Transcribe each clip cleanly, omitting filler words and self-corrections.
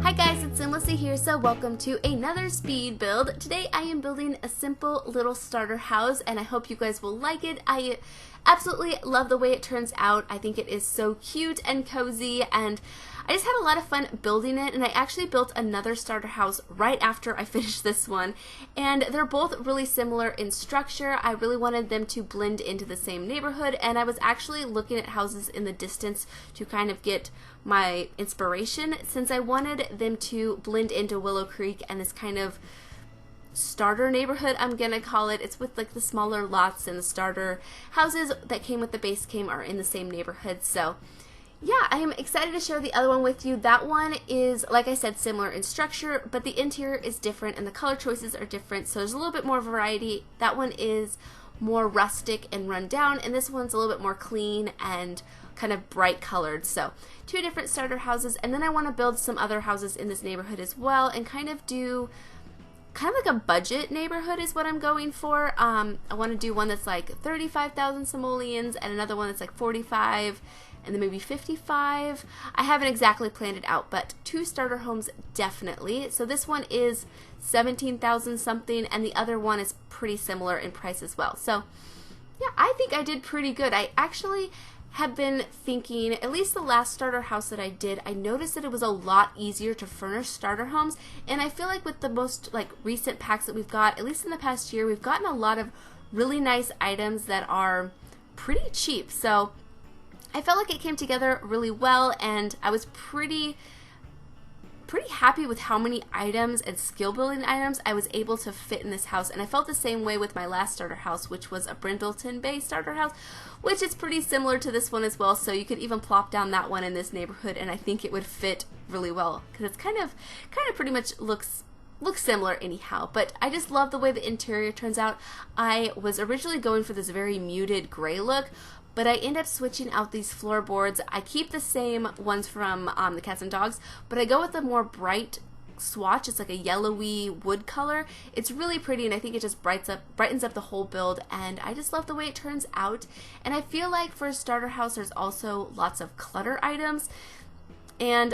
Hi guys, it's SimLicy here, so welcome to another speed build. Today I am building a simple little starter house and I hope you guys will like it. I absolutely love the way it turns out. I think it is so cute and cozy and I just had a lot of fun building it, and I actually built another starter house right after I finished this one, and they're both really similar in structure. I really wanted them to blend into the same neighborhood, and I was actually looking at houses in the distance to kind of get my inspiration, since I wanted them to blend into Willow Creek and this kind of starter neighborhood, I'm gonna call it. It's with like the smaller lots, and the starter houses that came with the base game are in the same neighborhood. So yeah, I am excited to share the other one with you. That one is, like I said, similar in structure, but the interior is different and the color choices are different, so there's a little bit more variety. That one is more rustic and run down, and this one's a little bit more clean and kind of bright colored. So two different starter houses, and then I want to build some other houses in this neighborhood as well and kind of do kind of like a budget neighborhood is what I'm going for. I want to do one that's like 35,000 simoleons and another one that's like 45 and then maybe 55. I haven't exactly planned it out, but two starter homes definitely. So this one is 17,000 something and the other one is pretty similar in price as well. So yeah, I think I did pretty good. I actually have been thinking, at least the last starter house that I did, I noticed that it was a lot easier to furnish starter homes, and I feel like with the most like recent packs that we've got, at least in the past year, we've gotten a lot of really nice items that are pretty cheap. So I felt like it came together really well, and I was pretty happy with how many items and skill building items I was able to fit in this house. And I felt the same way with my last starter house, which was a Brindleton Bay starter house, which is pretty similar to this one as well. So you could even plop down that one in this neighborhood and I think it would fit really well because it's kind of pretty much looks similar anyhow. But I just love the way the interior turns out. I was originally going for this very muted gray look, but I end up switching out these floorboards. I keep the same ones from the cats and dogs, but I go with a more bright swatch. It's like a yellowy wood color. It's really pretty, and I think it just brightens up the whole build, and I just love the way it turns out. And I feel like for a starter house, there's also lots of clutter items. And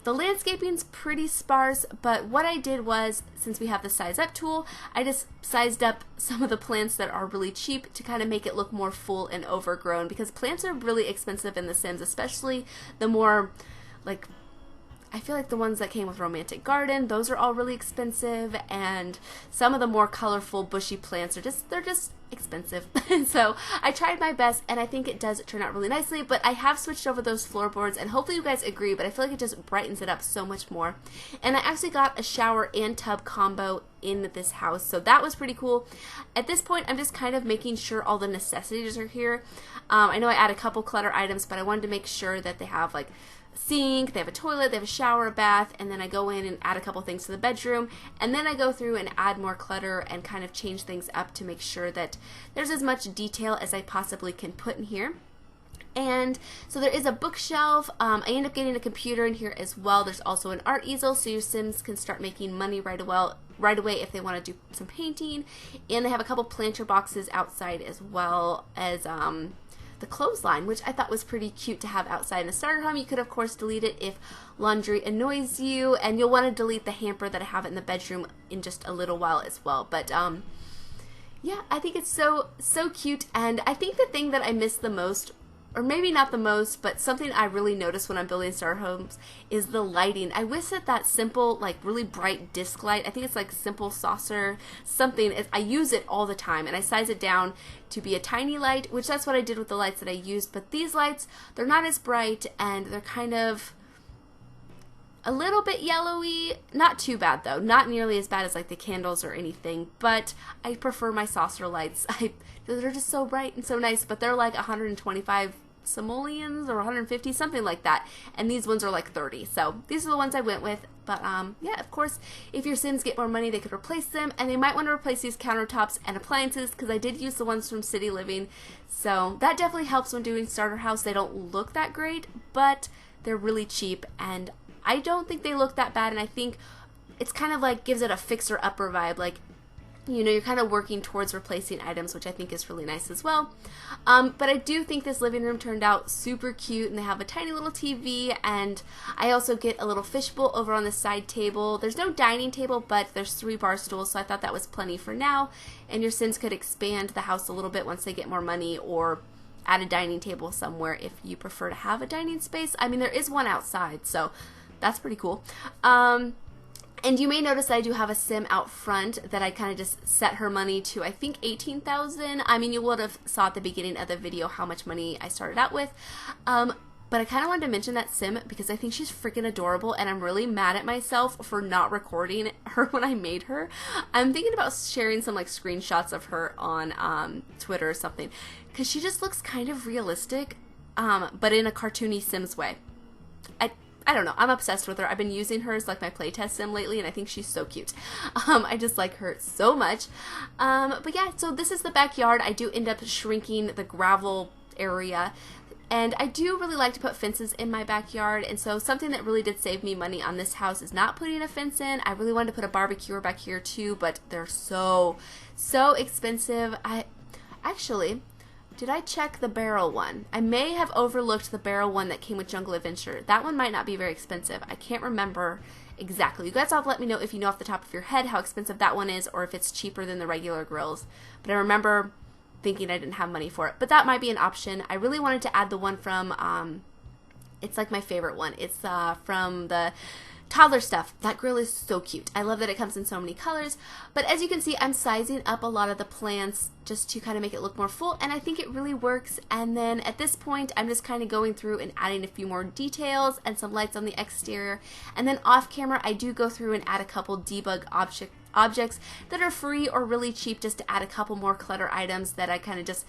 the landscaping's pretty sparse, but what I did was, since we have the size up tool, I just sized up some of the plants that are really cheap to kind of make it look more full and overgrown, because plants are really expensive in The Sims, especially the more, like, I feel like the ones that came with Romantic Garden, those are all really expensive, and some of the more colorful bushy plants are they're just expensive. So I tried my best, and I think it does turn out really nicely, but I have switched over those floorboards, and hopefully you guys agree, but I feel like it just brightens it up so much more. And I actually got a shower and tub combo in this house, so that was pretty cool. At this point, I'm just kind of making sure all the necessities are here. I know I add a couple clutter items, but I wanted to make sure that they have like sink, they have a toilet, they have a shower, a bath, and then I go in and add a couple things to the bedroom, and then I go through and add more clutter and kind of change things up to make sure that there's as much detail as I possibly can put in here. And so there is a bookshelf. I end up getting a computer in here as well. There's also an art easel, so your Sims can start making money right away if they want to do some painting. And they have a couple planter boxes outside as well as the clothesline, which I thought was pretty cute to have outside in a starter home. You could of course delete it if laundry annoys you, and you'll want to delete the hamper that I have in the bedroom in just a little while as well. But yeah, I think it's so cute, and I think the thing that I miss the most, or maybe not the most, but something I really notice when I'm building starter homes, is the lighting. I wish that simple, like really bright disc light, I think it's like Simple Saucer something, I use it all the time, and I size it down to be a tiny light, which that's what I did with the lights that I used. But these lights, they're not as bright, and they're kind of a little bit yellowy. Not too bad though, not nearly as bad as like the candles or anything, but I prefer my saucer lights. They're just so bright and so nice, but they're like 125 simoleons or 150, something like that, and these ones are like 30. So these are the ones I went with. But yeah, of course, if your Sims get more money, they could replace them, and they might want to replace these countertops and appliances, because I did use the ones from City Living, so that definitely helps when doing starter house. They don't look that great, but they're really cheap, and I don't think they look that bad, and I think it's kind of like gives it a fixer-upper vibe. Like, you know, you're kind of working towards replacing items, which I think is really nice as well. But I do think this living room turned out super cute, and they have a tiny little TV, and I also get a little fishbowl over on the side table. There's no dining table, but there's 3 bar stools, so I thought that was plenty for now, and your Sims could expand the house a little bit once they get more money, or add a dining table somewhere if you prefer to have a dining space. I mean, there is one outside, so that's pretty cool. And you may notice that I do have a Sim out front that I kind of just set her money to, I think, 18,000. I mean, you would have saw at the beginning of the video how much money I started out with. But I kind of wanted to mention that Sim because I think she's freaking adorable, and I'm really mad at myself for not recording her when I made her. I'm thinking about sharing some like screenshots of her on Twitter or something, because she just looks kind of realistic, but in a cartoony Sims way. I don't know. I'm obsessed with her. I've been using her as like my playtest Sim lately, and I think she's so cute. I just like her so much. But yeah, so this is the backyard. I do end up shrinking the gravel area, and I do really like to put fences in my backyard, and so something that really did save me money on this house is not putting a fence in. I really wanted to put a barbecue back here too, but they're so expensive. Did I check the barrel one? I may have overlooked the barrel one that came with Jungle Adventure. That one might not be very expensive. I can't remember exactly. You guys all have to let me know if you know off the top of your head how expensive that one is, or if it's cheaper than the regular grills. But I remember thinking I didn't have money for it. But that might be an option. I really wanted to add the one from, it's like my favorite one. It's from the toddler stuff. That grill is so cute. I love that it comes in so many colors. But as you can see, I'm sizing up a lot of the plants just to kind of make it look more full, and I think it really works. And then at this point, I'm just kind of going through and adding a few more details and some lights on the exterior. And then off camera, I do go through and add a couple debug objects that are free or really cheap, just to add a couple more clutter items that I kind of just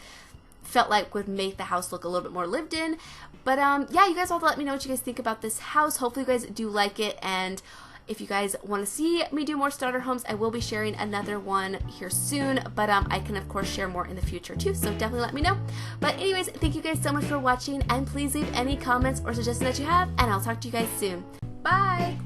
felt like would make the house look a little bit more lived in. But yeah, you guys all have to let me know what you guys think about this house. Hopefully you guys do like it, and if you guys want to see me do more starter homes, I will be sharing another one here soon, but I can of course share more in the future too, so definitely let me know. But anyways, thank you guys so much for watching, and please leave any comments or suggestions that you have, and I'll talk to you guys soon. Bye!